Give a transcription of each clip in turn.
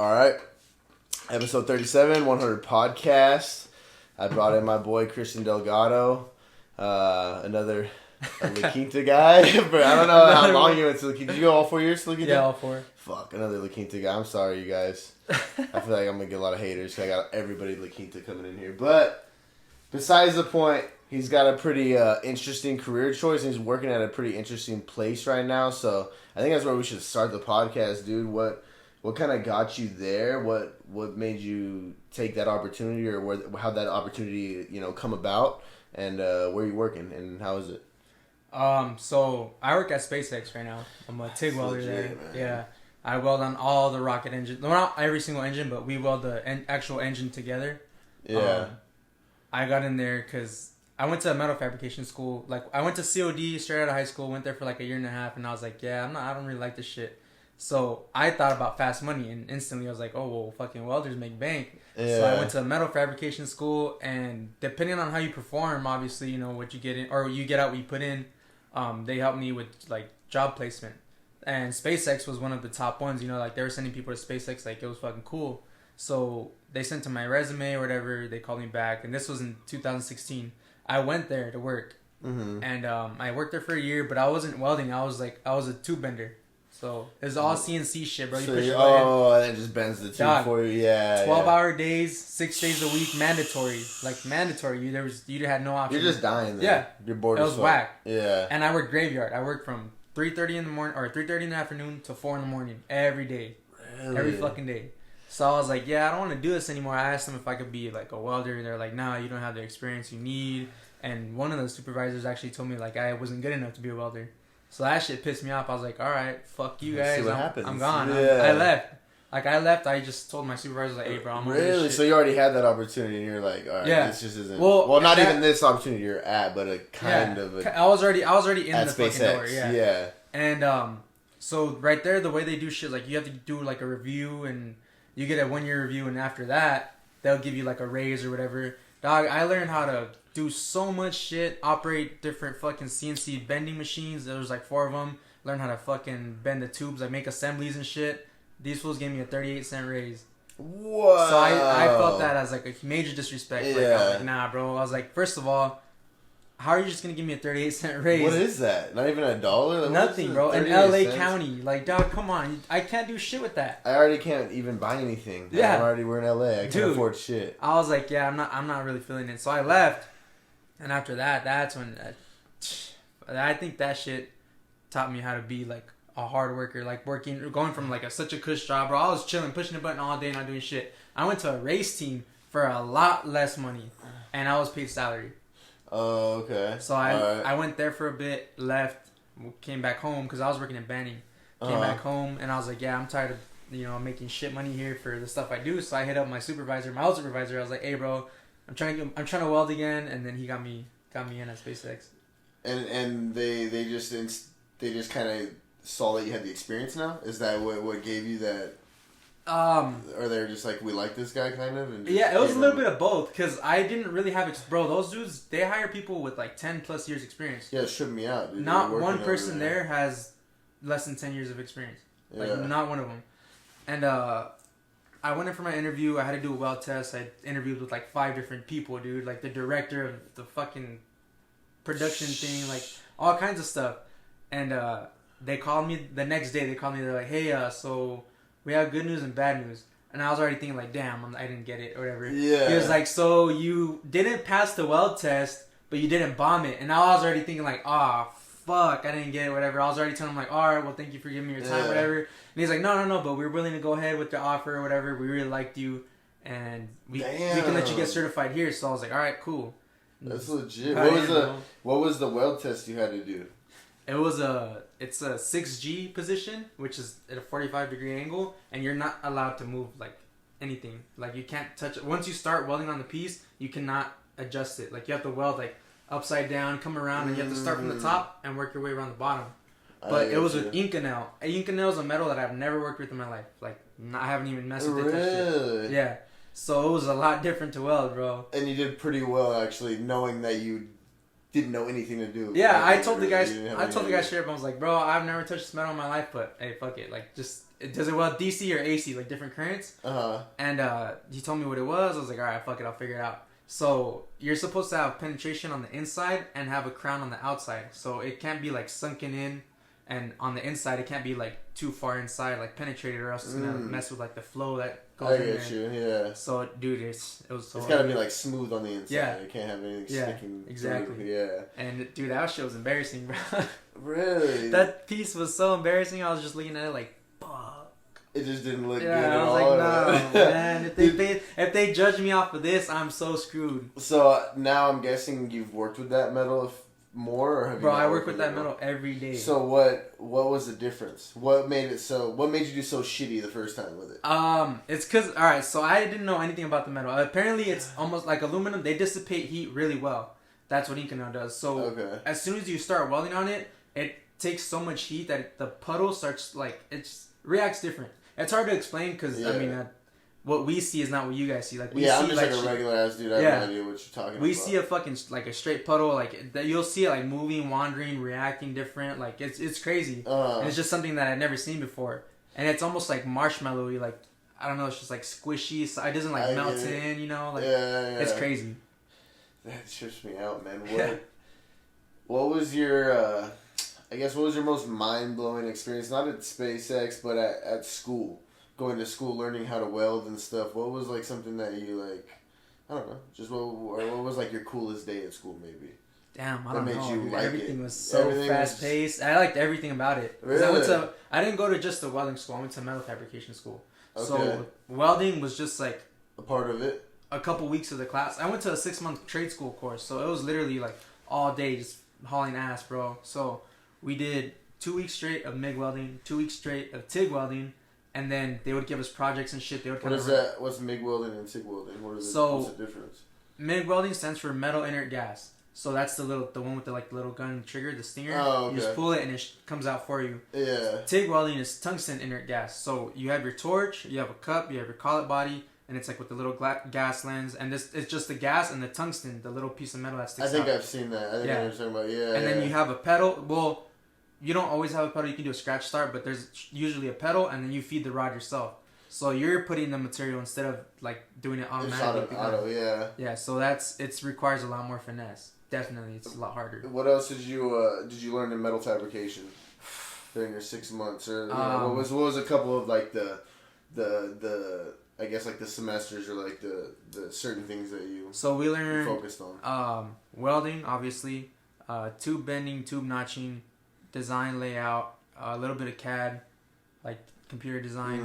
All right. Episode 37, 100 podcast. I brought in my boy Christian Delgado, another La Quinta guy. But I don't know how long you went to La Quinta. Did you go all 4 years to La Quinta? Yeah, all 4. Fuck, another La Quinta guy. I'm sorry, you guys. I feel like I'm going to get a lot of haters. I got everybody La Quinta coming in here. But besides the point, he's got a pretty interesting career choice, and he's working at a pretty interesting place right now. So I think that's where we should start the podcast, dude. What kind of got you there? What made you take that opportunity, or how that opportunity come about, and where you working and how is it? So I work at SpaceX right now. I'm a TIG welder there. Man. Yeah, I weld on all the rocket engines. Well, not every single engine, but we weld the actual engine together. Yeah. I got in there because I went to a metal fabrication school. Like I went to COD straight out of high school. Went there for like a year and a half, and I was like, yeah, I don't really like this shit. So I thought about fast money, and instantly I was like, oh, well, fucking welders make bank. Yeah. So I went to a metal fabrication school, and depending on how you perform, obviously, what you get in, or you get out what you put in, they helped me with, like, job placement. And SpaceX was one of the top ones, like, they were sending people to SpaceX, like, it was fucking cool. So they sent to my resume or whatever, they called me back, and this was in 2016. I went there to work, and I worked there for a year, but I wasn't welding, I was a tube bender. So it's all CNC shit, bro. You push it and it just bends the tube for you. Yeah. 12-hour days, 6 days a week, mandatory. Like mandatory. You had no option. You're just dying there. Yeah. You're bored. It was whack. Yeah. And I worked graveyard. I worked from 3:30 in the morning or 3:30 in the afternoon to 4 in the morning every day. Really? Every fucking day. So I was like, yeah, I don't want to do this anymore. I asked them if I could be like a welder. They're like, nah, you don't have the experience you need. And one of the supervisors actually told me like I wasn't good enough to be a welder. So that shit pissed me off. I was like, all right, fuck you guys. I'm gone. Yeah. I left. I just told my supervisor, like, hey, bro, I'm really? So you already had that opportunity, and you're like, all right, this just isn't. Well, not even this opportunity you're at, but a kind of. I was already in the SpaceX. fucking door. Yeah. And so right there, the way they do shit, like you have to do like a review, and you get a 1-year review, and after that, they'll give you like a raise or whatever. Dog, I learned how to do so much shit, operate different fucking CNC bending machines. There was like 4 of them. Learn how to fucking bend the tubes, like make assemblies and shit. These fools gave me a 38-cent raise. What? So I felt that as like a major disrespect. Yeah. Like, I was like, nah, bro. I was like, first of all, how are you just gonna give me a 38-cent raise? What is that? Not even $1? Like, nothing, bro. In LA County, like, dog, come on. I can't do shit with that. I already can't even buy anything. Yeah. We're in LA. I can't afford shit. I was like, yeah, I'm not really feeling it. So I left, and after that, that's when I think that shit taught me how to be like a hard worker, like going from like such a cush job, bro. I was chilling, pushing a button all day, not doing shit. I went to a race team for a lot less money, and I was paid salary. Oh, okay. So I went there for a bit, left, came back home because I was working in Banning. Came back home, and I was like, yeah, I'm tired of making shit money here for the stuff I do. So I hit up my old supervisor. I was like, hey, bro, I'm trying to weld again, and then he got me in at SpaceX. And they just kind of saw that you had the experience now. Is that what gave you that? Or they're just like, we like this guy kind of? And yeah, it was a little bit of both, because I didn't really have bro, those dudes, they hire people with like 10 plus years experience. Yeah, it tripped me out, dude. Not one person there has less than 10 years of experience. Like, not one of them. And I went in for my interview. I had to do a weld test. I interviewed with like 5 different people, dude. Like the director of the fucking production thing, like all kinds of stuff. And they called me the next day. They're like, hey, so we have good news and bad news. And I was already thinking like, damn, I didn't get it or whatever. Yeah. He was like, so you didn't pass the weld test, but you didn't bomb it. And I was already thinking like, fuck, I didn't get it, whatever. I was already telling him like, all right, well, thank you for giving me your time, whatever. And he's like, no, but we're willing to go ahead with the offer or whatever. We really liked you, and we can let you get certified here. So I was like, all right, cool. That's legit. What was the weld test you had to do? It's a 6G position, which is at a 45-degree angle, and you're not allowed to move like anything. Like you can't touch it. Once you start welding on the piece, you cannot adjust it. Like you have to weld like upside down, come around, and you have to start from the top and work your way around the bottom. But it was with Inconel. Inconel is a metal that I've never worked with in my life. Like I haven't even messed with it. Really? Yeah. So it was a lot different to weld, bro. And you did pretty well, actually, knowing that you didn't know anything to do. Yeah, I told the guy straight up, I was like, bro, I've never touched this metal in my life, but hey, fuck it. Like, just does it weld DC or AC, like different currents? And he told me what it was. I was like, all right, fuck it, I'll figure it out. So you're supposed to have penetration on the inside and have a crown on the outside. So it can't be like sunken in, and on the inside it can't be like too far inside, like penetrated, or else it's gonna mess with like the flow that goes in there. I get you, yeah. So dude, it was so. It's gotta be like smooth on the inside. Yeah. It can't have anything sticking. Exactly. Through. Yeah. And dude, that shit was embarrassing, bro. Really? That piece was so embarrassing. I was just looking at it like, fuck. It just didn't look good at all. I was like, no, man. If they judge me off of this, I'm so screwed. So now I'm guessing you've worked with that metal more, or have you? Bro, I work with that metal every day. So what was the difference? What made you do so shitty the first time with it? It's cause alright, so I didn't know anything about the metal. Apparently, it's almost like aluminum. They dissipate heat really well. That's what Inconel does. So as soon as you start welding on it, it takes so much heat that the puddle starts it reacts different. It's hard to explain because I mean, what we see is not what you guys see. Like we see, I'm just like a regular ass dude. I have no idea what you're talking about. We see a fucking like a straight puddle, like that. You'll see it like moving, wandering, reacting different. Like it's crazy. And it's just something that I'd never seen before. And it's almost like marshmallowy. Like I don't know. It's just like squishy. So it doesn't like melt in. You know. Like it's crazy. That trips me out, man. What was your I guess what was your most mind-blowing experience? Not at SpaceX, but at school. Going to school, learning how to weld and stuff. What was like something that you like? I don't know. Just what was like your coolest day at school, maybe? Damn, I don't know. Everything was so fast-paced. I liked everything about it. Really? I didn't go to just a welding school. I went to metal fabrication school. Okay. So welding was just like a part of it. A couple weeks of the class. I went to a 6-month trade school course, so it was literally like all day just hauling ass, bro. So we did 2 weeks straight of MIG welding, 2 weeks straight of TIG welding, and then they would give us projects and shit. They would What is that? What's MIG welding and TIG welding? What's the difference? MIG welding stands for metal inert gas. So that's the one with the like little gun trigger, the stinger. Oh, okay. You just pull it and it comes out for you. Yeah. TIG welding is tungsten inert gas. So you have your torch, you have a cup, you have your collet body, and it's like with the little gas lens, and it's just the gas and the tungsten, the little piece of metal that sticks out. I think I've seen that. I think I know what you're talking about. And then you have a pedal. Well, you don't always have a pedal. You can do a scratch start, but there's usually a pedal, and then you feed the rod yourself. So you're putting the material instead of like doing it automatically. Auto, yeah. Yeah, so it requires a lot more finesse. Definitely, it's a lot harder. What else did you learn in metal fabrication during your 6 months? Or what was a couple of like the I guess like the semesters or like the certain things that you we learned focused on? Welding, obviously, tube bending, tube notching, design layout, a little bit of CAD, like computer design.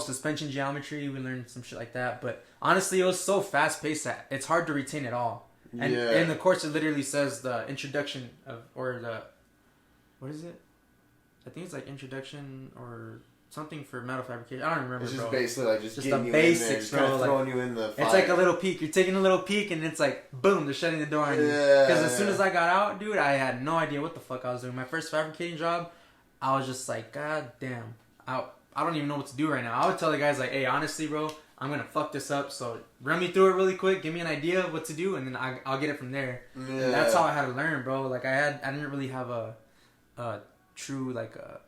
Suspension geometry. We learned some shit like that. But honestly, it was so fast paced that it's hard to retain it all. And in the course, it literally says the introduction what is it? I think it's like introduction or something for metal fabrication. I don't remember. It's just bro. Basically like just the basics, in there, bro. Throwing you in the fire. It's like a little peek. You're taking a little peek, and it's like boom, they're shutting the door on you. Because as soon as I got out, dude, I had no idea what the fuck I was doing. My first fabricating job, I was just like, God damn, I don't even know what to do right now. I would tell the guys like, hey, honestly, bro, I'm gonna fuck this up. So run me through it really quick, give me an idea of what to do, and then I'll get it from there. Yeah. And that's how I had to learn, bro. Like I didn't really have a true like a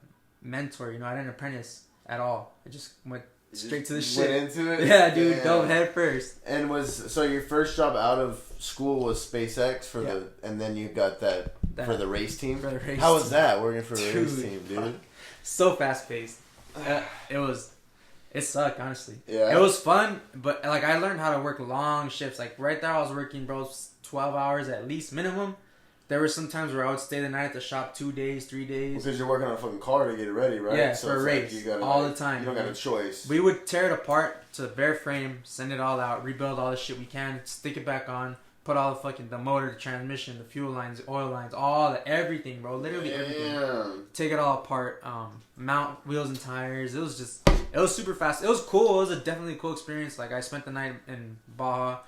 mentor. You know, I didn't apprentice at all. I just went straight to the shit. Went into it. Yeah, dude, dove head first. And so your first job out of school was SpaceX and then you got that for the race team. For the race How was that working for a race team, dude? Fuck. So fast paced. It sucked, honestly. Yeah. It was fun, but like I learned how to work long shifts. Like right there, I was working, bro, 12 hours at least minimum. There were some times where I would stay the night at the shop 2 days, 3 days. Because you're working on a fucking car to get it ready, right? Yeah, so for a race. Like you gotta, all the time. You don't got a choice. We would tear it apart to bare frame, send it all out, rebuild all the shit we can, stick it back on, put all the motor, the transmission, the fuel lines, the oil lines, everything, bro. Literally everything. Take it all apart, mount wheels and tires. It was super fast. It was cool. It was definitely a cool experience. Like I spent the night in Baja, a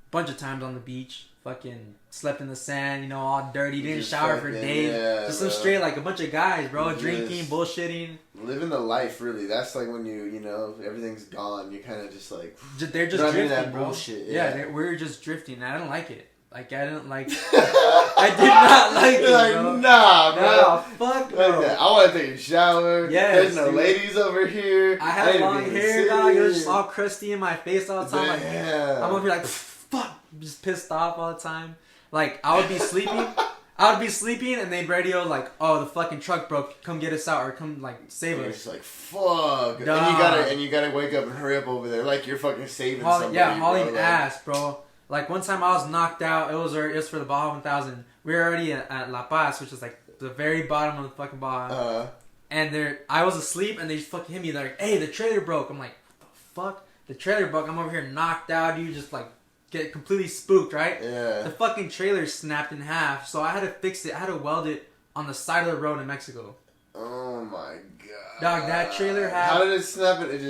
bunch of times on the beach. Fucking slept in the sand, you know, all dirty. Didn't shower for days. Yeah, just some straight, like a bunch of guys, bro, drinking, bullshitting. Living the life, really. That's like when you know, everything's gone. You kind of just like they're just drifting, that bro. Bullshit. Yeah, we're just drifting. And I don't like it. Like, I didn't like... I did not like it, like, bro. nah, bro. No, fuck no. Like, I want to take a shower. Yes, There's no dude. ladies over here. I had long hair, dog. It was just all crusty in my face all the time. Like, I'm over here like, fuck. Just pissed off all the time. Like, I would be sleeping. And they'd radio like, oh, the fucking truck broke. Come get us out or come, like, save us. It's like, fuck. Dog. And you gotta wake up and hurry up over there. Like, you're fucking saving somebody. Yeah, hauling bro. ass, bro. Like, one time I was knocked out. It was for the Baja 1000. We were already at La Paz, which is, like, the very bottom of the fucking Baja. And I was asleep, and they just fucking hit me. They're like, hey, the trailer broke. I'm like, what the fuck? The trailer broke. I'm over here knocked out, dude. Just, like, get completely spooked, right? Yeah. The fucking trailer snapped in half, so I had to fix it. I had to weld it on the side of the road in Mexico. Oh, my God. Dog, that trailer had... How did it snap it?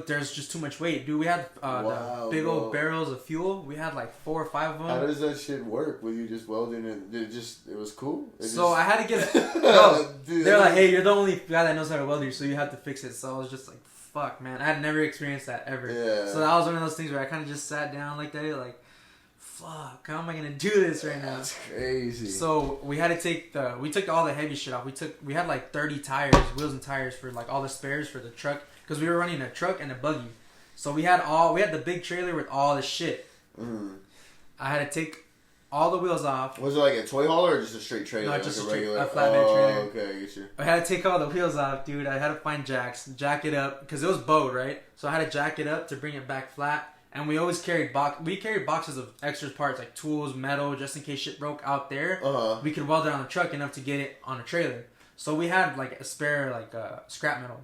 There's just too much weight, dude. We had the big old barrels of fuel. We had like 4 or 5 of them. How does that shit work? Were you just welding it? It was cool? I had to get it. No, they're like, hey, you're the only guy that knows how to weld here, so you have to fix it. So I was just like, fuck, man. I had never experienced that ever. Yeah. So that was one of those things where I kind of just sat down like that, like, fuck, how am I gonna do this right now? That's crazy. So we had to we took all the heavy shit off. We had like 30 tires, wheels and tires for like all the spares for the truck. Because we were running a truck and a buggy. So we had the big trailer with all the shit. Mm-hmm. I had to take all the wheels off. Was it like a toy hauler or just a straight trailer? No, just like a regular flatbed trailer. Okay, I get you. I had to take all the wheels off, dude. I had to find jacks, jack it up, because it was bowed, right? So I had to jack it up to bring it back flat. And we always carried boxes of extra parts, like tools, metal, just in case shit broke out there. We could weld it on the truck enough to get it on a trailer. So we had like a spare scrap metal.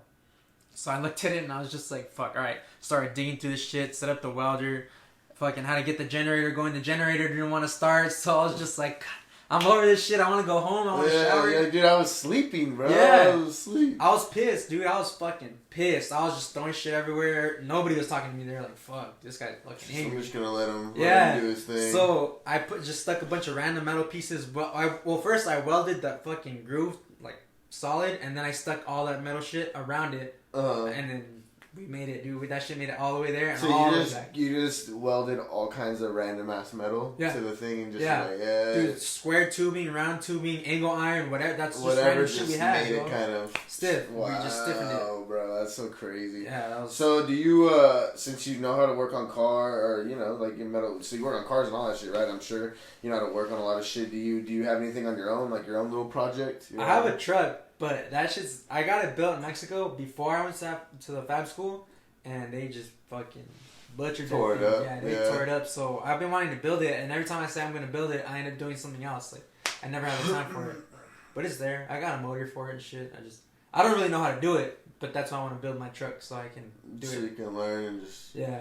So I looked at it and I was just like, fuck, alright. Started digging through this shit, set up the welder, fucking had to get the generator going. The generator didn't want to start, so I was just like, I'm over this shit. I want to go home. I want to shower. Yeah, dude, I was sleeping, bro. Yeah. I was asleep. I was pissed, dude. I was fucking pissed. I was just throwing shit everywhere. Nobody was talking to me. They're like, fuck, this guy's fucking angry. I'm just gonna let him do his thing. So I just stuck a bunch of random metal pieces. First I welded that fucking groove like solid, and then I stuck all that metal shit around it. And then we made it, dude. That shit made it all the way there and all the way back. You just welded all kinds of random ass metal to the thing and just dude, square tubing, round tubing, angle iron, whatever. That's just whatever random just shit we had. made bro. it kind of stiff. Wow, we just stiffened it. Oh, bro, that's so crazy. Yeah, that was. So do you since you know how to work on car or like in metal, so you work on cars and all that shit, right? I'm sure you know how to work on a lot of shit. Do you have anything on your own, like your own little project? I have a truck. But that shit's... I got it built in Mexico before I went to the fab school, and they just fucking butchered tore it up. Yeah, they tore it up. So I've been wanting to build it, and every time I say I'm going to build it, I end up doing something else. Like, I never have the time for it. But it's there. I got a motor for it and shit. I don't really know how to do it, but that's why I want to build my truck so I can do it. So you can learn and just... Yeah.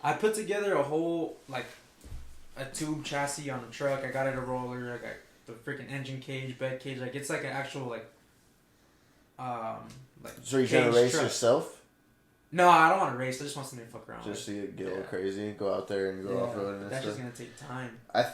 I put together a whole, like, a tube chassis on the truck. I got it a roller. I got the freaking engine cage, bed cage. Like, it's like an actual, like... So you're trying to race truck. yourself? No, I don't want to race. I just want something to fuck around Just with. to get a little crazy, go out there and go off-roading and that's stuff. just going to take time. I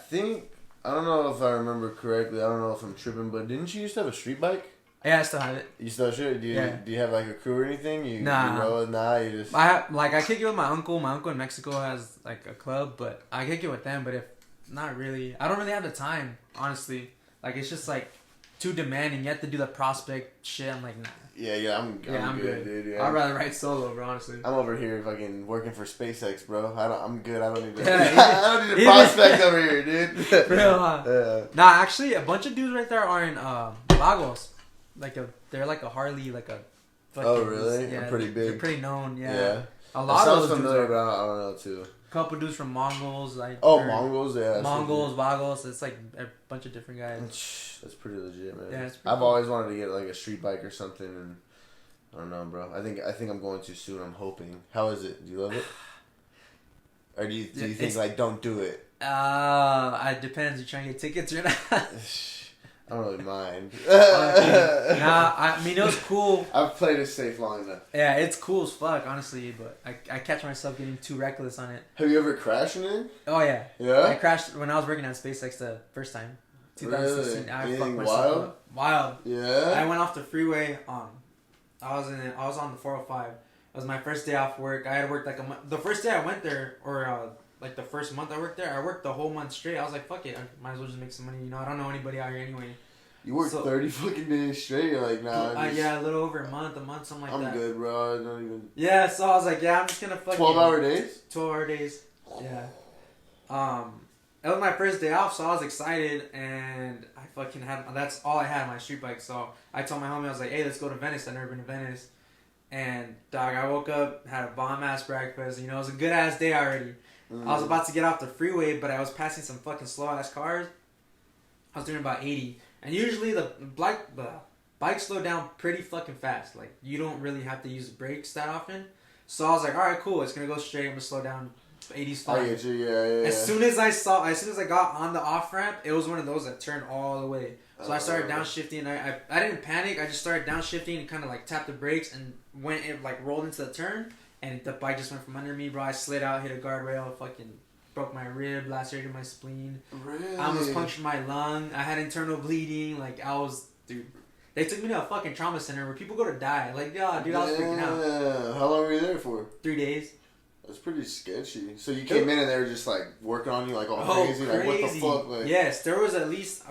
don't know if I remember correctly. I don't know if I'm tripping, but didn't you used to have a street bike? Yeah, I still have it. You still should? Do you have like a crew or anything? Nah. You just... I kick it with my uncle. My uncle in Mexico has like a club, but I kick it with them, but if not really. I don't really have the time, honestly. Like, it's just like too demanding. You have to do the prospect shit. I'm like, nah. Yeah, I'm good, dude. Yeah. I'd rather ride solo, bro, honestly. I'm over here fucking working for SpaceX, bro. I'm good. I don't need to. Yeah, I don't need a prospect over here, dude. Real, huh? Yeah. Nah, actually, a bunch of dudes right there are in Lagos. They're like a Harley, like a. Oh really? Yeah, I'm pretty big. They're pretty known. Yeah. Yeah. A lot of those familiar, dudes. but I don't know too. Couple dudes from Mongols, like. Mongols, yeah. Mongols, Vagos. It's like a bunch of different guys. That's pretty legit, man. Yeah, it's pretty I've cool. always wanted to get like a street bike or something, and I don't know, bro. I think I'm going too soon. I'm hoping. How is it? Do you love it? Or do you think like don't do it? It depends. You trying to get tickets or not? I don't really mind. Nah, I mean, it was cool. I've played it safe long enough. Yeah, it's cool as fuck, honestly, but I catch myself getting too reckless on it. Have you ever crashed in it? Oh, yeah. Yeah? I crashed when I was working on SpaceX the first time. 2016. Really? I Anything fucked myself wild? up. Wild. Yeah? I went off the freeway I was on the 405. It was my first day off work. I had worked like a month. The first day I went there, or like the first month I worked there, I worked the whole month straight. I was like, fuck it, I might as well just make some money. You know, I don't know anybody out here anyway. You worked 30 fucking days straight. You're like, nah. Yeah, a little over a month, something like that. I'm good, bro. I don't even. Yeah, so I was like, yeah, I'm just gonna fucking. 12-hour days. 12-hour days. Yeah. That was my first day off, so I was excited, and I fucking had. That's all I had, my street bike. So I told my homie, I was like, hey, let's go to Venice. I've never been to Venice. And dog, I woke up, had a bomb ass breakfast. You know, it was a good ass day already. I was about to get off the freeway, but I was passing some fucking slow ass cars. I was doing about 80. And usually the bike slowed down pretty fucking fast. Like, you don't really have to use brakes that often. So I was like, alright, cool. It's going to go straight. I'm going to slow down. 80's fine. I get you, yeah. As soon as I got on the off-ramp, it was one of those that turned all the way. So I started downshifting. I didn't panic. I just started downshifting and kind of like tapped the brakes. And when it like rolled into the turn, and the bike just went from under me, bro. I slid out, hit a guardrail, fucking broke my rib, lacerated my spleen. Really? I almost punctured my lung. I had internal bleeding. Like, dude. They took me to a fucking trauma center where people go to die. Like, yeah, dude, I was freaking out. Yeah. How long were you there for? 3 days. That's pretty sketchy. So you came in and they were just like working on you like all crazy. Like, what the fuck? Like, yes, there was at least,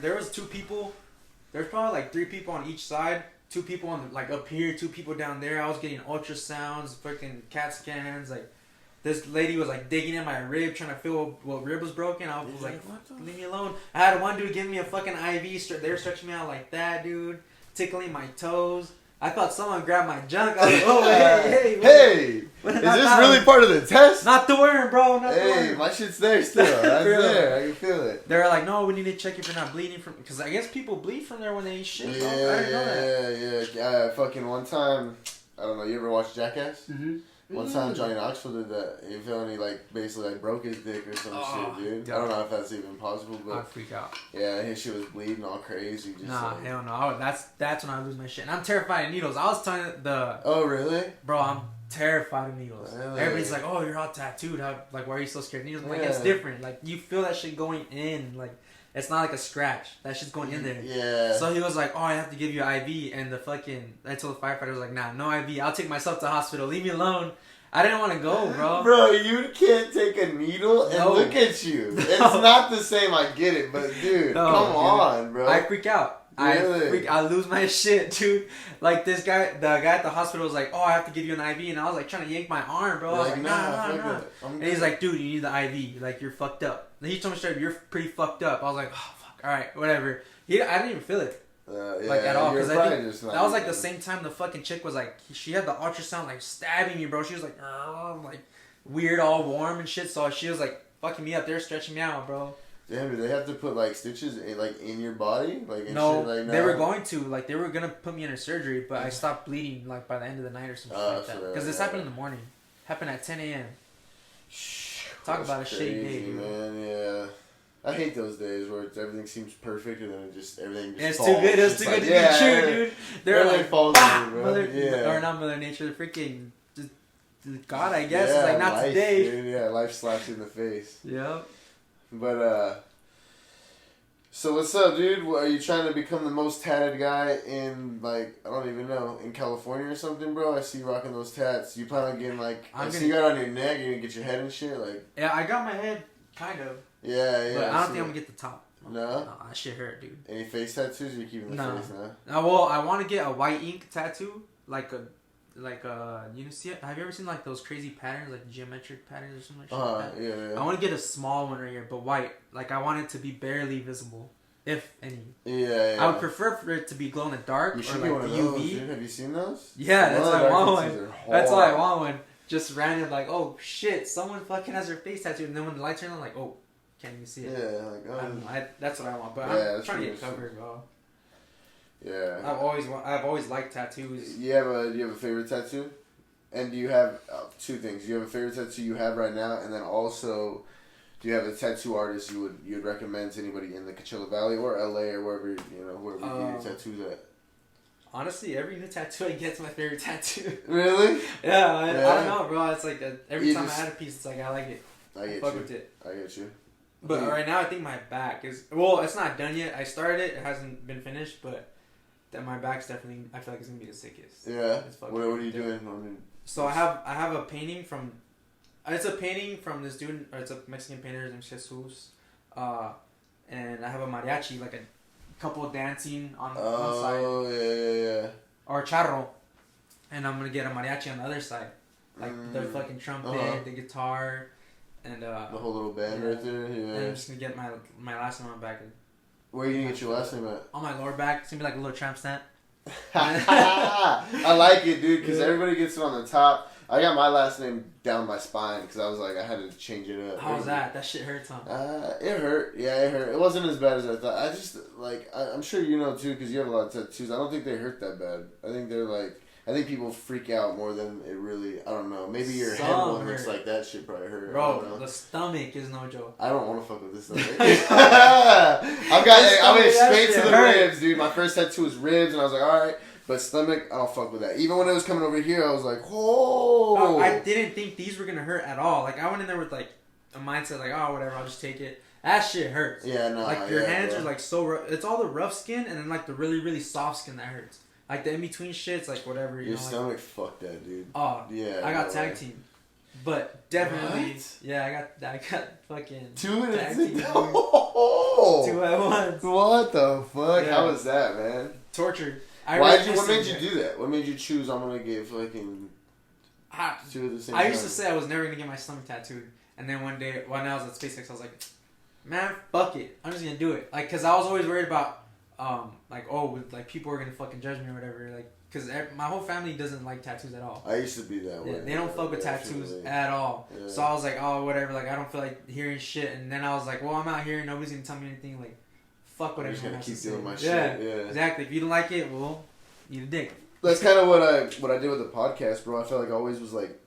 there was 2 people. There's probably like 3 people on each side. 2 people on like up here, 2 people down there. I was getting ultrasounds, freaking CAT scans. Like, this lady was like digging in my rib, trying to feel what rib was broken. I was like, leave me alone. I had one dude giving me a fucking IV. They were stretching me out like that, dude. Tickling my toes. I thought someone grabbed my junk. I was like, oh, hey. Is this really part of the test? Not the worm, bro. Not the worm. Hey, my shit's there still. That's there. I can feel it. They were like, no, we need to check if you're not bleeding from... Because I guess people bleed from there when they eat shit. Yeah, I didn't know that. Yeah. Fucking one time, I don't know, you ever watch Jackass? Mm-hmm. One time Johnny Knoxville did that. You feel me? Like, basically, like, broke his dick or some shit, dude. God. I don't know if that's even possible, but... I'd freak out. Yeah, his shit was bleeding all crazy. Just hell no. That's when I lose my shit. And I'm terrified of needles. I was telling the... Oh, really? Bro, I'm terrified of needles. Really? Everybody's like, oh, you're all tattooed. Like, why are you so scared of needles? I'm like, it's different. Like, you feel that shit going in. Like, it's not like a scratch. That shit's going in there. Yeah. So he was like, oh, I have to give you an IV. And I told the firefighter, I was like, nah, no IV. I'll take myself to the hospital. Leave me alone. I didn't want to go, bro. Bro, you can't take a needle and look at you. It's not the same, I get it, but dude, come on, bro. I freak out. Really? I lose my shit, dude. Like, the guy at the hospital was like, oh, I have to give you an IV. And I was like trying to yank my arm, bro. I was like, nah. And he's like, dude, you need the IV. Like, you're fucked up. And he told me straight, you're pretty fucked up. I was like, oh, fuck, alright, whatever. I didn't even feel it. Like, at all, because I think that was like the same time the fucking chick was like, she had the ultrasound like stabbing me, bro. She was like, like weird, all warm and shit. So she was like fucking me up there, stretching me out, bro. Damn, do they have to put like stitches in your body, like no, shit like that? They were going to, like, they were gonna put me in a surgery, but I stopped bleeding like by the end of the night or something like that. Because this happened in the morning, happened at 10 a.m. Talk about a shitty day, dude. Man, yeah. I hate those days where everything seems perfect and then everything just it's falls. too good. It's too good to be true, dude. They're like, falls bah! bro. Or not Mother Nature, the freaking God, I guess. It's like, not life, today. Dude, yeah, life slaps you in the face. Yep. But, so what's up, dude? Are you trying to become the most tatted guy in, like, I don't even know, in California or something, bro? I see you rocking those tats. You plan on getting, like, I see you got on your neck, you're gonna get your head and shit, like... Yeah, I got my head, kind of. Yeah. But I don't think I'm gonna get the top. No? No, that shit hurt, dude. Any face tattoos, or you keeping the face, nah? Well, I want to get a white ink tattoo, you see it? Have you ever seen like those crazy patterns, like geometric patterns or something like that? Yeah. I want to get a small one right here, but white. Like, I want it to be barely visible, if any. Yeah. I would prefer for it to be glow in the dark or like the UV. Those, dude. Have you seen those? Yeah, that's why I want one. That's why I want one. Just random, like, oh shit, someone fucking has their face tattooed, and then when the light turns on, like, oh, can't even see it. Yeah, like, oh. I don't know. That's what I want, but I'm trying to get covered, bro. Yeah. I've always liked tattoos. Do you have a favorite tattoo? And do you have two things? Do you have a favorite tattoo you have right now, and then also, do you have a tattoo artist you'd recommend to anybody in the Coachella Valley or LA or wherever you get your tattoos at? Honestly, every new tattoo I get is my favorite tattoo. Really? Yeah, I don't know, bro. It's like every time I add a piece, it's like I like it. I get fuck you. with it. I get you. But right now, I think my back is it's not done yet. I started it; it hasn't been finished, but my back's definitely. I feel like it's gonna be the sickest. Yeah. What are you doing? So I have a painting from. It's a painting from this dude. It's a Mexican painter. His name's Jesus. And I have a mariachi, like a couple dancing on one side. Oh, yeah. Or charro. And I'm gonna get a mariachi on the other side. Like the fucking trumpet, the guitar, and the whole little band right there. Yeah. And I'm just gonna get my last name on my back. Where are you gonna get your last name at? On my lower back. It's gonna be like a little tramp stamp. I like it, dude, because everybody gets it on the top. I got my last name down my spine because I was like, I had to change it up. How was that? That shit hurts, huh? It hurt. Yeah, it hurt. It wasn't as bad as I thought. I just, like, I'm sure you know, too, because you have a lot of tattoos. I don't think they hurt that bad. I think they're, like, I think people freak out more than it really, I don't know. Maybe your head one looks like that shit probably hurt. Bro, the stomach is no joke. I don't want to fuck with this stomach. I went straight to the ribs, dude. My first tattoo was ribs, and I was like, alright. But stomach, I don't fuck with that. Even when it was coming over here, I was like, oh. I didn't think these were going to hurt at all. Like, I went in there with, like, a mindset, like, oh, whatever, I'll just take it. That shit hurts. Yeah, no. Like, your hands are, like, so rough. It's all the rough skin and then, like, the really, really soft skin that hurts. Like, the in-between shit's, like, whatever. Your stomach, fucked that, dude. Oh, yeah. I got tag team. But definitely, yeah, I got fucking 2 tag team. team. Oh. 2 at once. What the fuck? Yeah. How was that, man? Torture. What made you do that? What made you choose I'm gonna get fucking 2 at the same time? I used to say I was never gonna get my stomach tattooed, and then one day when I was at SpaceX, I was like, man, fuck it, I'm just gonna do it. Like, cause I was always worried about, like people are gonna fucking judge me or whatever. Like, cause my whole family doesn't like tattoos at all. I used to be that way. Yeah, they don't fuck with tattoos at all. Yeah. So I was like, oh, whatever. Like, I don't feel like hearing shit. And then I was like, well, I'm out here, nobody's gonna tell me anything. Like, fuck whatever. I'm just gonna keep doing my shit. Yeah, exactly. If you don't like it, well, eat a dick. That's kind of what I did with the podcast, bro. I felt like I always was like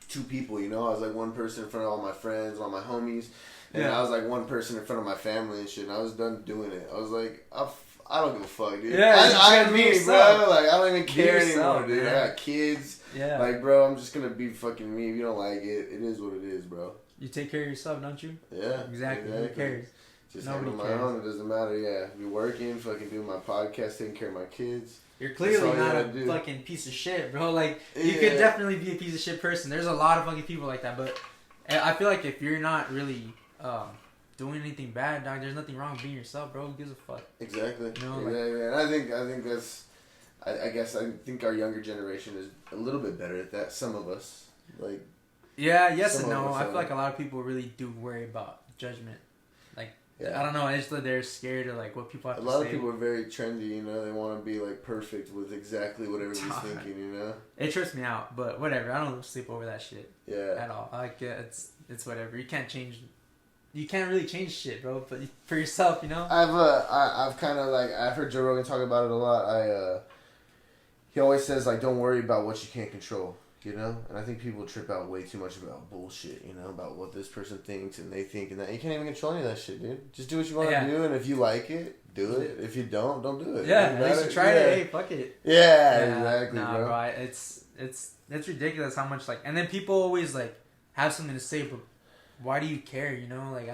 2 people, you know. I was like one person in front of all my friends, all my homies, and I was like one person in front of my family and shit. And I was done doing it. I was like, I don't give a fuck, dude. Yeah, I me, bro. Like, I don't even care anymore, dude. Man. I got kids. Yeah. Like, bro, I'm just gonna be fucking me. If you don't like it, it is what it is, bro. You take care of yourself, don't you? Yeah. Exactly. Who cares? Just handle my own. It doesn't matter. Yeah, be working, fucking doing my podcast, taking care of my kids. You're clearly not a fucking piece of shit, bro. Like, you could definitely be a piece of shit person. There's a lot of fucking people like that, but I feel like if you're not really doing anything bad, dog, there's nothing wrong with being yourself, bro. Who gives a fuck? Exactly. You know, exactly. And I think that's. I think our younger generation is a little bit better at that. Some of us, like. Yeah. Yes and no. I feel like a lot of people really do worry about judgment. Like. Yeah. I don't know. It's like they're scared of like what people have to say. A lot of people are very trendy, you know. They want to be like perfect with exactly what everybody's thinking, you know. It trips me out, but whatever. I don't sleep over that shit. Yeah. At all. Like it's whatever. You can't change. You can't really change shit, bro. But for yourself, you know. I've kind of like I've heard Joe Rogan talk about it a lot. He always says like don't worry about what you can't control. You know, and I think people trip out way too much about bullshit, you know, about what this person thinks and they think and that. You can't even control any of that shit, dude. Just do what you want to do, and if you like it, do it. If you don't do it. Yeah, at least you tried it. Hey, fuck it. Yeah, exactly, bro. It's ridiculous how much, like, and then people always, like, have something to say, but why do you care, you know? Like,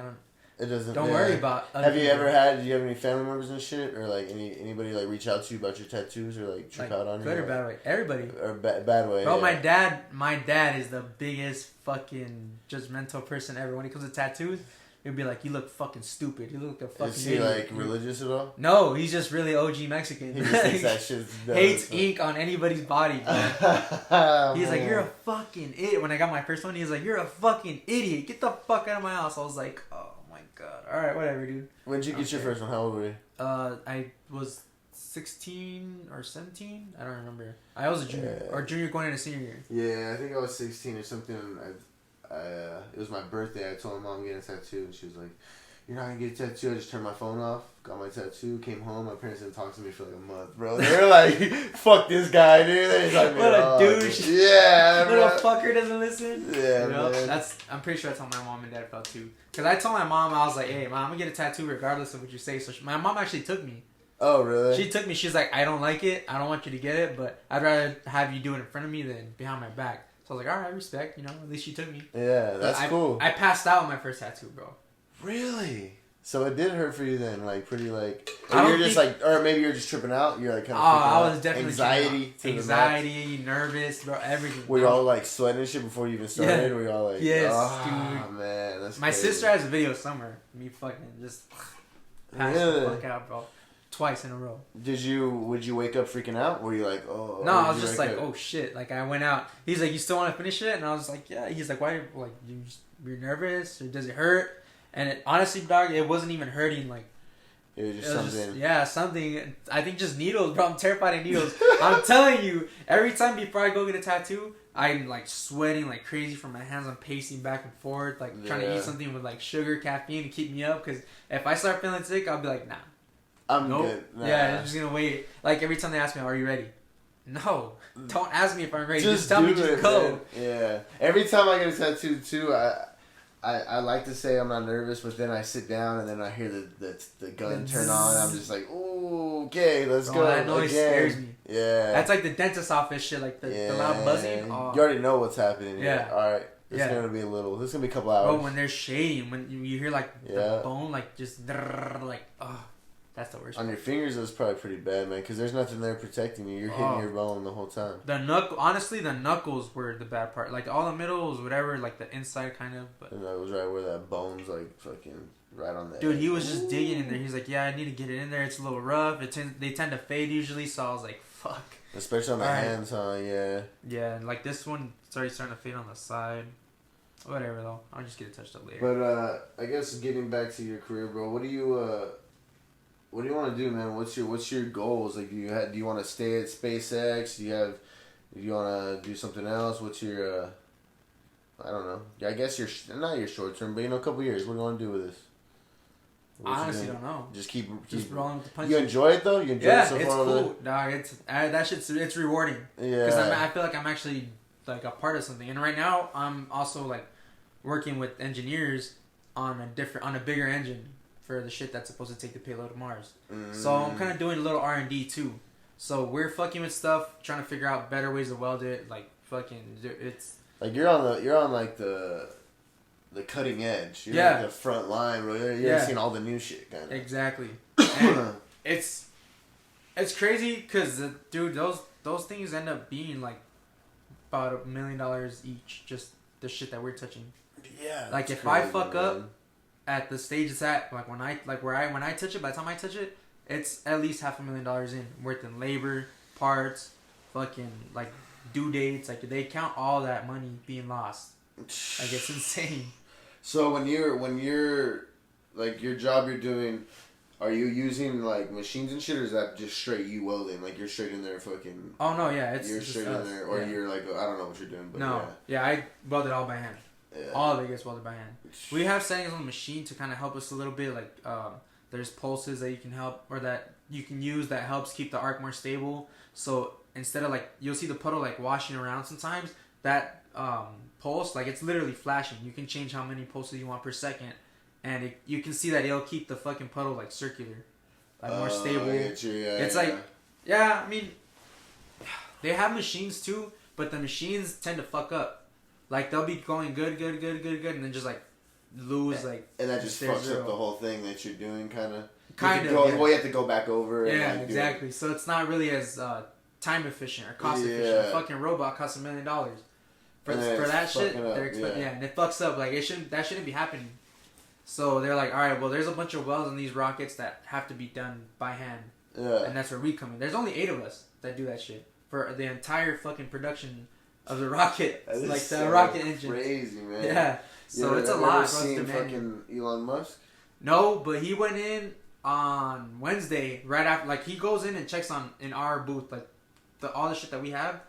it doesn't. Don't worry about. Do you have any family members and shit, or like anybody like reach out to you about your tattoos, or like trip out on you? Good or bad way? Everybody. Or bad way. Bro, my dad is the biggest fucking judgmental person ever. When it comes to tattoos, he'd be like, "You look fucking stupid. You look like a fucking." Is he like religious at all? No, he's just really OG Mexican. He just thinks that shit's dumb. Hates ink on anybody's body. He's like, "You're a fucking idiot." When I got my first one, he was like, "You're a fucking idiot. Get the fuck out of my house." I was like, "Oh my god. All right, whatever, dude." When did you get your first one? How old were you? I was 16 or 17. I don't remember. I was a junior or junior going into senior year. Yeah, I think I was 16 or something. It was my birthday. I told my mom I'm getting a tattoo, and she was like, "You're not gonna get a tattoo." I just turned my phone off, got my tattoo, came home. My parents didn't talk to me for like a month, bro. They were like, "Fuck this guy, dude." They like, what a douche. Yeah, little fucker doesn't listen. Yeah, you know? man. I'm pretty sure that's how my mom and dad felt too. Cause I told my mom, I was like, "Hey, mom, I'm gonna get a tattoo regardless of what you say." So my mom actually took me. Oh, really? She took me. She's like, "I don't like it. I don't want you to get it, but I'd rather have you do it in front of me than behind my back." So I was like, "All right, respect. You know, at least she took me." Yeah, that's cool. I passed out with my first tattoo, bro. Really? So it did hurt for you then, like pretty like. I Or don't you're just think- like, or maybe you're just tripping out. You're like kind of. I was definitely anxiety, nervous, bro, everything. Were you all like sweating and shit before you even started? Yeah. Were you all like, yes, oh, dude, man, that's my crazy. sister has a video somewhere. Me fucking just passed the fuck out, bro, twice in a row. Would you wake up freaking out? Were you like, oh? No, I was just like, oh shit. Like I went out. He's like, you still want to finish it? And I was like, yeah. He's like, why? Like you're nervous or does it hurt? And it, honestly, dog, it wasn't even hurting. Like it was just something. Something. I think just needles, bro. I'm terrified of needles. I'm telling you, every time before I go get a tattoo, I'm like sweating like crazy from my hands. I'm pacing back and forth, like trying to eat something with like sugar, caffeine to keep me up. Because if I start feeling sick, I'll be like, nah. I'm good. Nah. Yeah, I'm just gonna wait. Like every time they ask me, "Are you ready?" No, don't ask me if I'm ready. Just tell me, just go. Man. Yeah. Every time I get a tattoo too, I like to say I'm not nervous, but then I sit down and then I hear the gun turn on. I'm just like, ooh, okay, let's go. That noise scares me. Yeah. That's like the dentist office shit, like the loud buzzing. Oh. You already know what's happening. Yeah. All right. It's gonna be this is gonna be a couple hours. Bro, when they're shading, when you hear like the bone, like just like, oh. That's the worst. On your fingers, that's probably pretty bad, man. Because there's nothing there protecting you. You're hitting your bone the whole time. Honestly, the knuckles were the bad part. Like all the middles, whatever. Like the inside, kind of. But the knuckles, right where that bone's like fucking right on that. Dude, he was just digging in there. He's like, "Yeah, I need to get it in there. It's a little rough. They tend to fade usually." So I was like, "Fuck." Especially on the hands, huh? Yeah. Yeah, and like this one starting to fade on the side. Whatever though, I'll just get it touched up later. But I guess getting back to your career, bro. What do you want to do, man? What's your goals? Like, do you want to stay at SpaceX? Do you want to do something else? What's your I don't know. I guess not your short term, but a couple years. What do you want to do with this? I honestly don't know. Just keep rolling with the punches. You enjoy it though? You enjoy it so far? Yeah, it's cool, dog. That shit's it's rewarding. Yeah. Because I feel like I'm actually like a part of something, and right now I'm also like working with engineers on a bigger engine for the shit that's supposed to take the payload to Mars. So I'm kind of doing a little R&D too. So we're fucking with stuff, trying to figure out better ways to weld it. Like fucking, it's like you're on like the cutting edge. You're like the front line. You're seeing all the new shit, kind of. Exactly. And it's crazy because dude, those things end up being like about $1 million each. Just the shit that we're touching. Yeah. Like if I fuck up at the stage it's at, like when I touch it, by the time I touch it, it's at least $500,000 in worth in labor, parts, fucking like due dates. Like they count all that money being lost. Like it's insane. So when you're like your job you're doing, are you using like machines and shit, or is that just straight you welding? Like you're straight in there fucking. Oh no, yeah, you're straight in there, or you're like I don't know what you're doing, but no, yeah, I welded all by hand. Yeah. All of it gets welded by hand. We have settings on the machine to kind of help us a little bit. Like there's pulses that you can help or that you can use that helps keep the arc more stable. So instead of like you'll see the puddle like washing around sometimes, that pulse like it's literally flashing. You can change how many pulses you want per second, and you can see that it'll keep the fucking puddle like circular, like more stable. It's like I mean, they have machines too, but the machines tend to fuck up. Like they'll be going good, and then just like lose like. And that just fucks up the whole thing that you're doing, kind of. Well, you have to go back over. Yeah, and, like, exactly. So it's not really as time efficient or cost efficient. A fucking robot costs $1 million. For that shit, they're expensive. Yeah, and it fucks up. Like that shouldn't be happening. So they're like, all right, well, there's a bunch of welds on these rockets that have to be done by hand. Yeah. And that's where we come in. There's only 8 of us that do that shit for the entire fucking production of the rocket, like the rocket engine. Crazy, man. Yeah. So it's a lot. Seen fucking Elon Musk? No, but he went in on Wednesday right after. Like he goes in and checks in our booth, like all the shit that we have.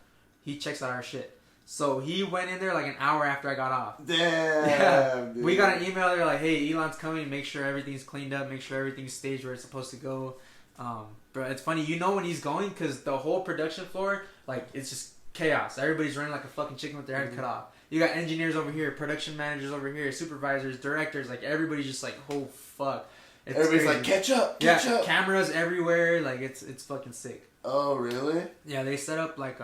He checks out our shit. So he went in there like an hour after I got off. Damn. Yeah. Dude. We got an email there like, hey, Elon's coming. Make sure everything's cleaned up. Make sure everything's staged where it's supposed to go. But it's funny, when he's going because the whole production floor, like it's just chaos. Everybody's running like a fucking chicken with their head cut off. You got engineers over here, production managers over here, supervisors, directors. Like everybody's just like, oh fuck. Everybody's like, catch up. Cameras everywhere. Like it's fucking sick. Oh really? Yeah, they set up like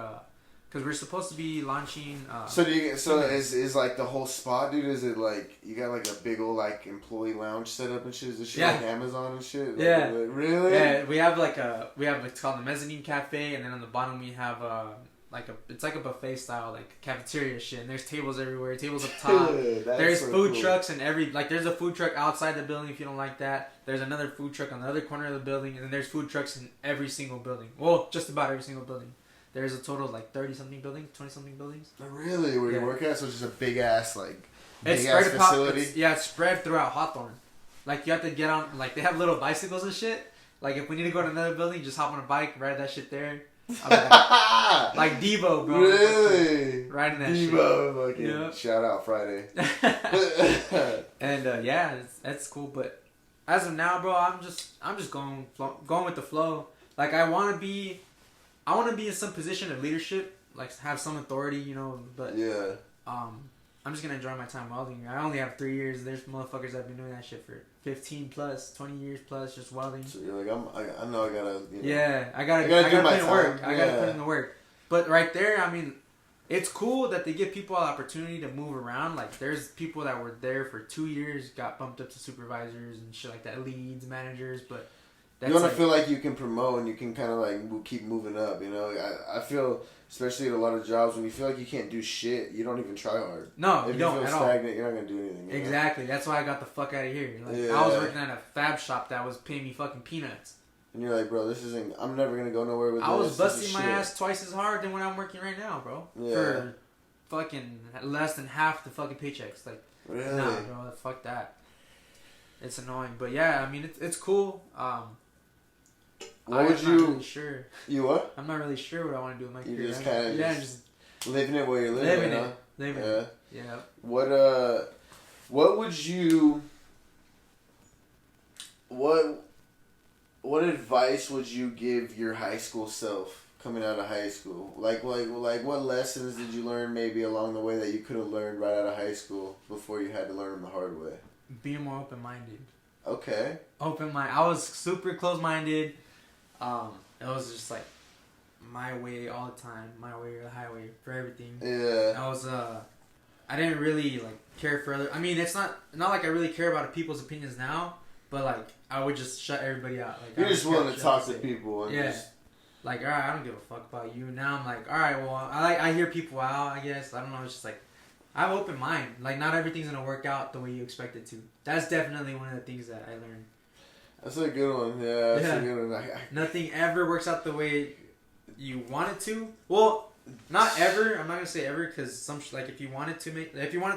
because because we're supposed to be launching. So is like the whole spot, dude? Is it like you got like a big old like employee lounge set up and shit? Is this shit like Amazon and shit? Like, yeah. Really? Yeah, we have it's called the Mezzanine Cafe, and then on the bottom we have it's like a buffet style like cafeteria shit, and there's tables everywhere, tables up top. There's so food trucks and there's a food truck outside the building if you don't like that. There's another food truck on the other corner of the building, and then there's food trucks in every single building. Well, just about every single building. There's a total of like 30-something buildings, 20-something buildings. Really? Where you work at? So it's just a big ass facility? It's spread throughout Hawthorne. Like, you have to get on, like, they have little bicycles and shit. Like, if we need to go to another building, just hop on a bike, ride that shit there. Like Devo, bro. Really? Riding that Devo, shit. Devo, shout out Friday. And, that's cool. But as of now, bro, I'm just going with the flow. Like, I want to be in some position of leadership, like have some authority, you know. But I'm just gonna enjoy my time welding. I only have 3 years. There's motherfuckers that have been doing that shit for 15 plus, 20 years plus, just welding. So you're like, I know I gotta. You know, yeah, I gotta put in work. I gotta put in the work. But right there, I mean, it's cool that they give people an opportunity to move around. Like, there's people that were there for 2 years, got bumped up to supervisors and shit like that, leads, managers, but. You want to feel like you can promote and you can kind of like keep moving up, you know? I feel, especially at a lot of jobs, when you feel like you can't do shit, you don't even try hard. No, if you don't feel at stagnant, all. You're not going to do anything. Exactly. Know? That's why I got the fuck out of here. Like, I was working at a fab shop that was paying me fucking peanuts. And you're like, bro, I'm never going to go nowhere with this. I was busting my ass twice as hard than when I'm working right now, bro. Yeah. For fucking less than half the fucking paychecks. Like, really? Nah, bro, fuck that. It's annoying. But yeah, I mean, it's cool. What would you? I'm not really sure. You what? I'm not really sure what I want to do with my career. You just kind of just living it where you're living it. Living it. Yeah. What would you? What advice would you give your high school self coming out of high school? Like what lessons did you learn maybe along the way that you could have learned right out of high school before you had to learn them the hard way? Being more open-minded. Okay. I was super close-minded. It was just like my way all the time, my way or the highway for everything. Yeah. I didn't really like care for other. I mean, it's not like I really care about people's opinions now, but like I would just shut everybody out. Like, you're just willing to talk to people. And just... Like, all right, I don't give a fuck about you. Now I'm like, all right, well, I hear people out. I guess I don't know. It's just like I have an open mind. Like, not everything's gonna work out the way you expect it to. That's definitely one of the things that I learned. That's a good one. Yeah, that's a good one. Nothing ever works out the way you want it to. Well, not ever. I'm not gonna say ever because if you want it to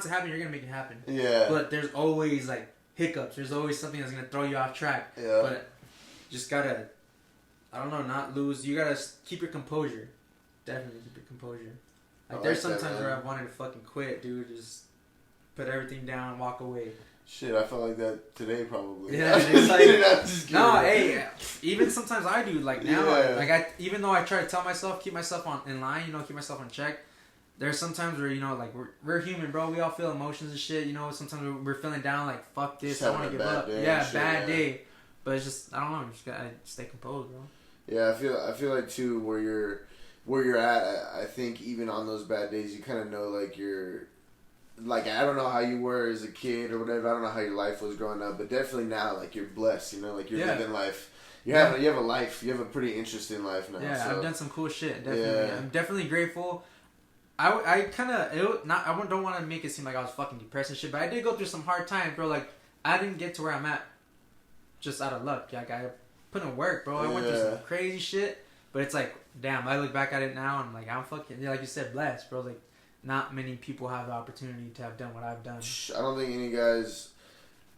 happen, you're gonna make it happen. Yeah. But there's always like hiccups. There's always something that's gonna throw you off track. Yeah. But just gotta, I don't know, not lose. You gotta keep your composure. Definitely keep your composure. Like there's some times where I wanted to fucking quit, dude. Just put everything down, walk away. Shit, I felt like that today probably. Yeah, it's like no, hey, even sometimes I do. Like now, even though I try to tell myself, keep myself in line, you know, keep myself in check. There's sometimes where, you know, like we're human, bro. We all feel emotions and shit. You know, sometimes we're feeling down, like fuck this, I want to give up. Bad day. But it's just, I don't know, you just gotta stay composed, bro. Yeah, I feel like too where you're at. I think even on those bad days, you kind of know like you're. Like, I don't know how you were as a kid or whatever. I don't know how your life was growing up, but definitely now, like, you're blessed, you know? Like, you're living life. You have a life. You have a pretty interesting life now. Yeah, so. I've done some cool shit, definitely. Yeah. I'm definitely grateful. I don't want to make it seem like I was fucking depressed and shit, but I did go through some hard times, bro. Like, I didn't get to where I'm at just out of luck. Like, I put in work, bro. I went through some crazy shit, but it's like, damn, I look back at it now, and I'm like, I'm fucking, like you said, blessed, bro. Like, not many people have the opportunity to have done what I've done. I don't think any guys...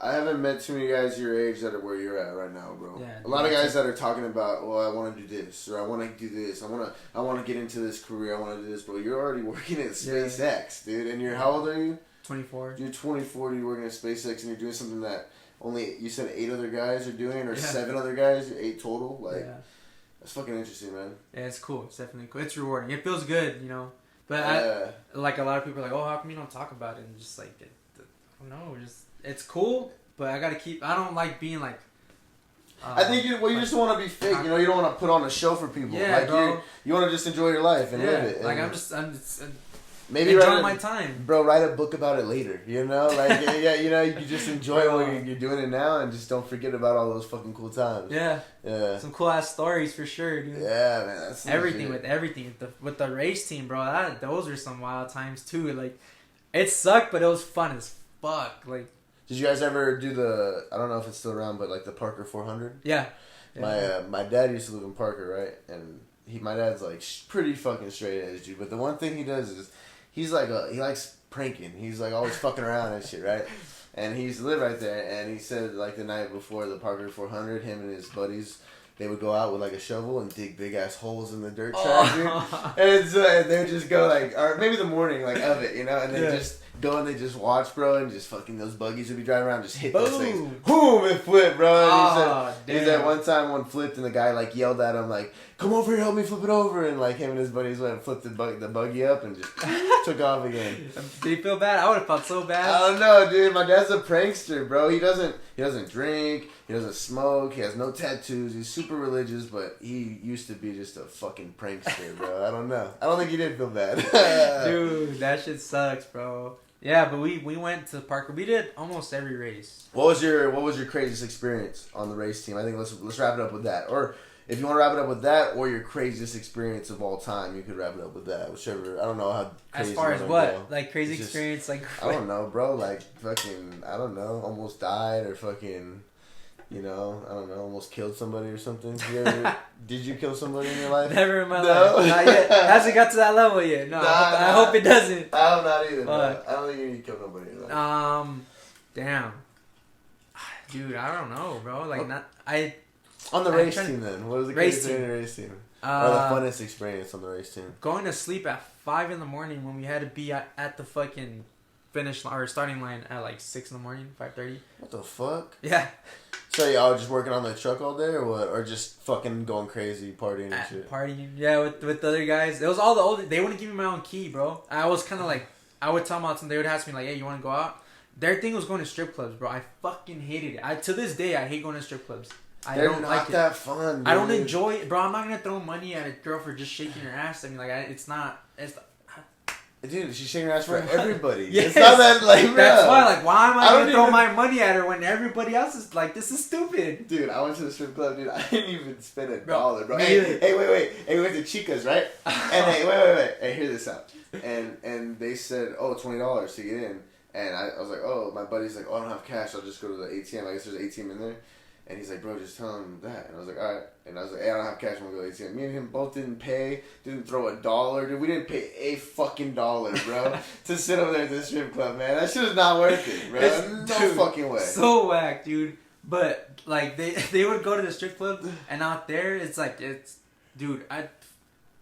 I haven't met too many guys your age that are where you're at right now, bro. Yeah, a lot of guys that are talking about, well, I want to do this, or I want to do this, I want to get into this career, I want to do this, bro. You're already working at SpaceX, dude. And how old are you? 24. You're 24, you're working at SpaceX, and you're doing something that only, you said 8 other guys are doing, or 7 other guys, 8 total. Like, that's fucking interesting, man. Yeah, it's cool. It's definitely cool. It's rewarding. It feels good, you know. But like a lot of people are like, oh, how come you don't talk about it? And just like, I don't know, it's cool, but I gotta keep. I don't like being like I think you just want to be fake. You know, you don't want to put on a show for people. Yeah, like bro. You want to just enjoy your life and live it. And like I'm just maybe enjoying my time, bro. Write a book about it later. You know, like yeah, you know, you can just enjoy what you're doing it now, and just don't forget about all those fucking cool times. Yeah, yeah. Some cool ass stories for sure, dude. Yeah, man. That's everything legit. with everything with the race team, bro. Those were some wild times too. Like, it sucked, but it was fun as fuck. Like, did you guys ever do the? I don't know if it's still around, but like the Parker 400. Yeah. My dad used to live in Parker, right? And my dad's like pretty fucking straight edge, dude. But the one thing he does is he's like he likes pranking. He's like always fucking around and shit, right? And he used to live right there. And he said like the night before the Parker 400, him and his buddies, they would go out with like a shovel and dig big ass holes in the dirt track, dude. And they would just go like, or maybe the morning like of it, you know, and then just go and they just watch, bro, and just fucking those buggies would be driving around, just hit those things, boom, and flip, bro. And he said one time one flipped and the guy like yelled at him like, "Come over here, help me flip it over," and like him and his buddies went and flipped the buggy up and just took off again. Did he feel bad? I would have felt so bad. I don't know, dude. My dad's a prankster, bro. He doesn't drink. He doesn't smoke. He has no tattoos. He's super religious, but he used to be just a fucking prankster, bro. I don't know. I don't think he did feel bad. Dude, that shit sucks, bro. Yeah, but we went to Parker. We did almost every race. What was your craziest experience on the race team? I think let's wrap it up with that. Or if you want to wrap it up with that, or your craziest experience of all time, you could wrap it up with that. Whichever. I don't know how crazy. As far as what? Go. Like crazy experience? Like I don't know, bro. Like fucking, I don't know. Almost died or fucking. You know, I don't know, almost killed somebody or something. Did you kill somebody in your life? Never in my life. Not yet. Hasn't got to that level yet. No, I hope it doesn't. I'm not either. No. I don't think you need to kill nobody in your life. Damn. Dude, I don't know, bro. Like, On the race team, then. What was the craziest thing on the race team? Or the funnest experience on the race team? Going to sleep at 5 in the morning when we had to be at the fucking finish or starting line at like 6 in the morning, 5:30. What the fuck? Yeah. So y'all just working on the truck all day or what? Or just fucking going crazy, partying and shit? Partying, yeah, with the other guys. It was all the older. They wouldn't give me my own key, bro. I was kind of like, I would tell them out, and they would ask me like, "Hey, you want to go out?" Their thing was going to strip clubs, bro. I fucking hated it. To this day, I hate going to strip clubs. They're don't like it. That fun, dude. I don't enjoy it, bro. I'm not gonna throw money at a girl for just shaking her ass. I mean, like, it's not. Dude, she's shaking her ass for everybody. Yes. It's not that, like, bro. That's why, like, why am I gonna throw my money at her when everybody else is like, this is stupid? Dude, I went to the strip club, dude. I didn't even spend $1, bro. Hey, wait. Hey, we went to Chica's, right? And hey, wait. Hey, hear this out. And they said, oh, $20 to get in. And I was like, oh, my buddy's like, oh, I don't have cash. I'll just go to the ATM. I guess there's an ATM in there. And he's like, bro, just tell him that. And I was like, all right. And I was like, hey, I don't have cash. I'm going to go to the ATM. Me and him both didn't pay. Didn't throw $1. Dude, we didn't pay a fucking dollar, bro, to sit over there at the strip club, man. That shit is not worth it, bro. No fucking way. So whack, dude. But, like, they would go to the strip club, and out there, it's like, dude, I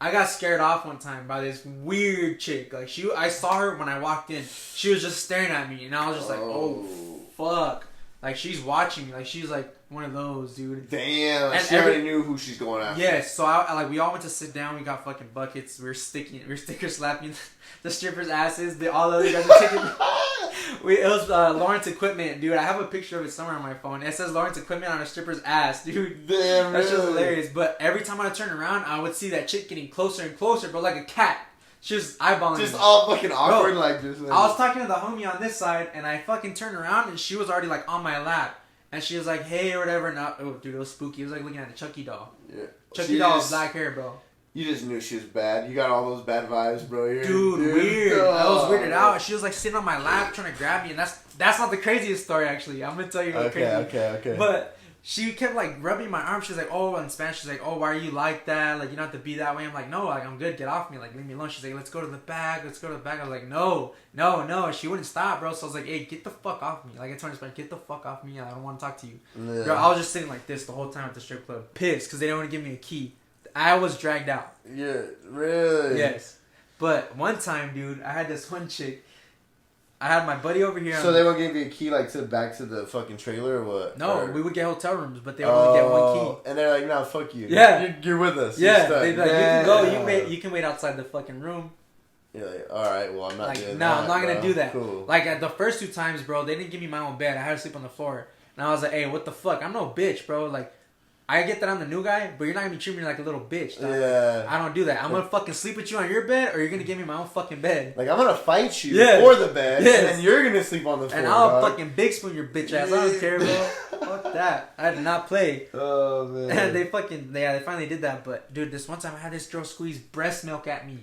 got scared off one time by this weird chick. Like, I saw her when I walked in. She was just staring at me, and I was just like, oh, fuck. Like, she's watching me. Like, she's like one of those, dude. Damn. And she already knew who she's going after. Yes. So, we all went to sit down. We got fucking buckets. We were sticker slapping the strippers' asses. All the other guys were taking... It was Lawrence Equipment, dude. I have a picture of it somewhere on my phone. It says Lawrence Equipment on a stripper's ass, dude. Damn, that shit was hilarious. But every time I would turn around, I would see that chick getting closer and closer, bro, like a cat. She was eyeballing me. Just all fucking awkward, bro, like just. Like, I was talking to the homie on this side, and I fucking turned around, and she was already like on my lap, and she was like, "Hey," or whatever. And oh, dude, it was spooky. It was like looking at a Chucky doll. Yeah. Chucky doll with black hair, bro. You just knew she was bad. You got all those bad vibes, bro. Dude, weird. Oh, I was weirded out. She was like sitting on my lap trying to grab me, and that's not the craziest story actually. I'm gonna tell you what crazy. Okay. But she kept like rubbing my arm. She's like, oh, in Spanish, she's like, oh, why are you like that? Like, you don't have to be that way. I'm like, no, like, I'm good. Get off me. Like, leave me alone. She's like, let's go to the back. I was like, no. She wouldn't stop, bro. So I was like, hey, get the fuck off me. Like, I told her in Spanish, get the fuck off me. I don't want to talk to you. Yeah. Bro, I was just sitting like this the whole time at the strip club, pissed because they didn't want to give me a key. I was dragged out. Yeah, really? Yes. But one time, dude, I had this one chick. I had my buddy over here. So they won't give you a key like back to the fucking trailer or what? No, we would get hotel rooms, but they would only get one key. And they're like, "No, fuck you. Yeah, you're with us. Yeah, they'd be like, you can go. You can wait outside the fucking room." You're like, all right, well, I'm not doing that. No, I'm not gonna do that. Cool. Like at the first 2 times, bro, they didn't give me my own bed. I had to sleep on the floor, and I was like, "Hey, what the fuck? I'm no bitch, bro. Like, I get that I'm the new guy, but you're not gonna be treating me like a little bitch. Dog. Yeah. I don't do that. I'm gonna fucking sleep with you on your bed, or you're gonna give me my own fucking bed. Like, I'm gonna fight you Yes. for the bed, Yes. and you're gonna sleep on the floor. And I'll dog. fucking big spoon your bitch ass. I don't care, bro. Fuck that. I did not play. Oh man. And they finally did that. But dude, this one time I had this girl squeeze breast milk at me.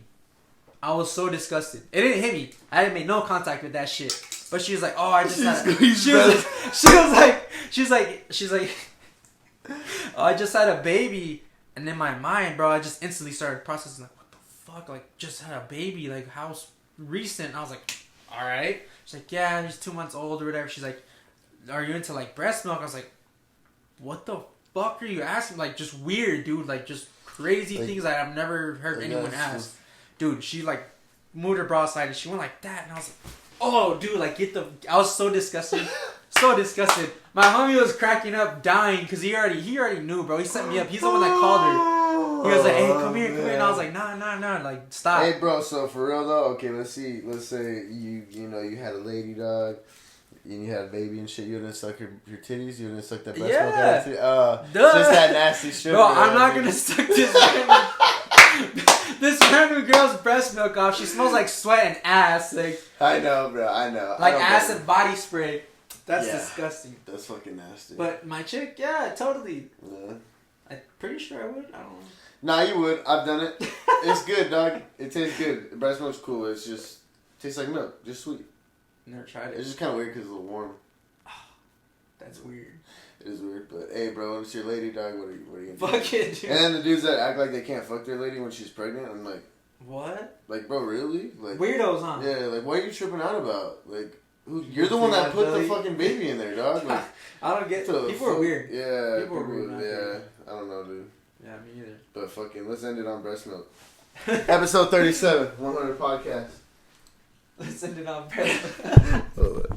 I was so disgusted. It didn't hit me. I didn't make no contact with that shit. But she was like, oh, I just had. She was like, oh, I just had a baby. And in my mind, bro, I just instantly started processing like, what the fuck? Like, just had a baby. Like, how recent? And I was like, all right. She's like, yeah, he's 2 months old or whatever. She's like, are you into like breast milk? I was like, what the fuck are you asking? Like, just weird, dude. Like, just crazy things that I've never heard anyone ask. Dude, she like moved her bra aside and she went like that, and I was like, oh, dude, like I was so disgusted. So disgusted. My homie was cracking up, dying, because he already knew, bro. He set me up. He's the one that called her. He was like, hey, come here. And I was like, nah, like, stop. Hey, bro, so for real, though, okay, let's say you had a lady, dog, and you had a baby and shit. You wouldn't suck your titties? You wouldn't suck that breast milk out of your Duh. Just that nasty shit. Bro, I'm not going to suck this random girl's breast milk off. She smells like sweat and ass. Like, I know, bro, I know. Like ass and body spray. That's disgusting. That's fucking nasty. But my chick, yeah, totally. Yeah. I'm pretty sure I would. I don't know. Nah, you would. I've done it. It's good, dog. It tastes good. Breast milk's cool. It's just tastes like milk, just sweet. Never tried it. It's just kind of weird because it's a little warm. That's weird. It is weird, but hey, bro, it's your lady, dog. What are you gonna Fuck do? it, dude. And then the dudes that act like they can't fuck their lady when she's pregnant, I'm like, what? Like, bro, really? Like weirdos, huh? Yeah, like, what are you tripping out about? Like, you're the one that put the fucking baby in there, dog. Like, I don't get. People are weird. Yeah, people are weird. Yeah, I don't know, dude. Yeah, me either. But fucking, let's end it on breast milk. Episode 37, 100 podcast. Let's end it on breast milk.